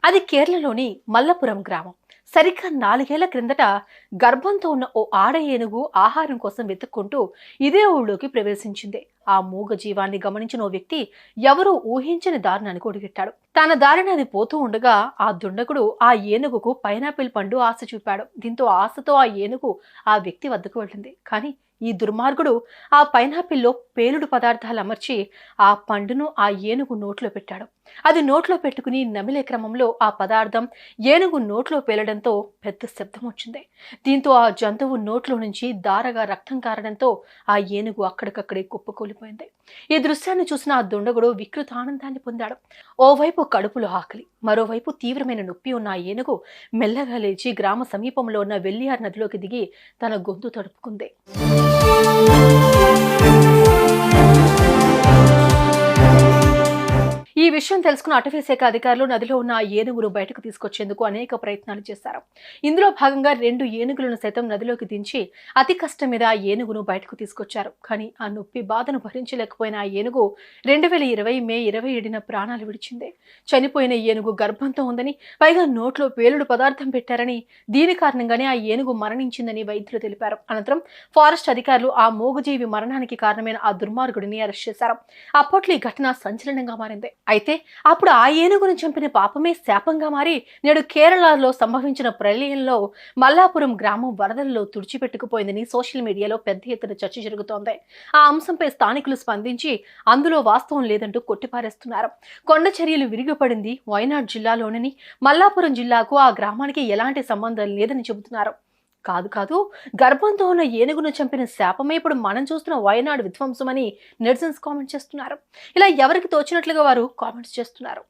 అది కేరళలోని మల్లపురం గ్రామం. సరిగ్గా 4 ఏళ్ల క్రిందట గర్భంతో ఉన్న ఓ ఆడ ఏనుగు ఆహారం కోసం వెతుక్కుంటూ ఇదే ఊళ్ళోకి ప్రవేశించింది. ఆ మూగ జీవాన్ని గమనించిన ఓ వ్యక్తి ఎవరూ ఊహించని దారుణానికి ఒడిగట్టాడు. తన దారిన అది పోతూ ఉండగా ఆ దుండగుడు ఆ ఏనుగుకు పైనాపిల్ పండు ఆశ చూపాడు. దీంతో ఆశతో ఆ ఏనుగు ఆ వ్యక్తి వద్దకు వెళ్ళింది. కానీ ఈ దుర్మార్గుడు ఆ పైనాపిల్లో పేలుడు పదార్థాలు అమర్చి ఆ పండును ఆ ఏనుగు నోట్లో పెట్టాడు. అది నోట్లో పెట్టుకుని నమిలే క్రమంలో ఆ పదార్థం ఏనుగు నోట్లో పేలడంతో పెద్ద శబ్దం వచ్చింది. దీంతో ఆ జంతువు నోట్లో నుంచి దారగా రక్తం కారడంతో ఆ ఏనుగు అక్కడికక్కడే కుప్పకూలిపోయింది. ఈ దృశ్యాన్ని చూసిన ఆ దుండగుడు వికృత ఆనందాన్ని పొందాడు. ఓవైపు కడుపులో ఆకలి, మరోవైపు తీవ్రమైన నొప్పి ఉన్న ఆ ఏనుగు మెల్లగా లేచి గ్రామ సమీపంలో ఉన్న వెల్లియార్ నదిలోకి దిగి తన గొంతు తడుపుకుంది. ఈ విషయం తెలుసుకున్న అటవీ శాఖ అధికారులు నదిలో ఉన్న ఆ ఏనుగును బయటకు తీసుకొచ్చేందుకు అనేక ప్రయత్నాలు చేశారు. ఇందులో భాగంగా 2 ఏనుగులను సైతం నదిలోకి దించి అతి కష్టం మీద ఆ ఏనుగును బయటకు తీసుకొచ్చారు. కానీ ఆ నొప్పి బాధను భరించలేకపోయిన ఆ ఏనుగు 2020 మే 27న ప్రాణాలు విడిచింది. చనిపోయిన ఏనుగు గర్భంతో ఉందని, పైగా నోట్లో పేలుడు పదార్థం పెట్టారని, దీని కారణంగానే ఆ ఏనుగు మరణించిందని వైద్యులు తెలిపారు. అనంతరం ఫారెస్ట్ అధికారులు ఆ మూగజీవి మరణానికి కారణమైన ఆ దుర్మార్గుడిని అరెస్ట్ చేశారు. అప్పట్లో ఈ ఘటన సంచలనంగా మారింది. అయితే అప్పుడు ఆ ఏనుగును చంపిన పాపమే శాపంగా మారి నేడు కేరళలో సంభవించిన ప్రళయంలో మల్లాపురం గ్రామం వరదల్లో తుడిచిపెట్టుకుపోయిందని సోషల్ మీడియాలో పెద్ద ఎత్తున చర్చ జరుగుతోంది. ఆ అంశంపై స్థానికులు స్పందించి అందులో వాస్తవం లేదంటూ కొట్టిపారేస్తున్నారు. కొండ చర్యలు విరిగిపడింది వయనాడ్ జిల్లాలోనని, మల్లాపురం జిల్లాకు ఆ గ్రామానికి ఎలాంటి సంబంధం లేదని చెబుతున్నారు. కాదు, గర్భంతో ఉన్న ఏనుగును చంపిన శాపమే ఇప్పుడు మనం చూస్తున్న వయనాడు విధ్వంసం అని నెటిజన్స్ కామెంట్ చేస్తున్నారు. ఇలా ఎవరికి తోచినట్లుగా వారు కామెంట్స్ చేస్తున్నారు.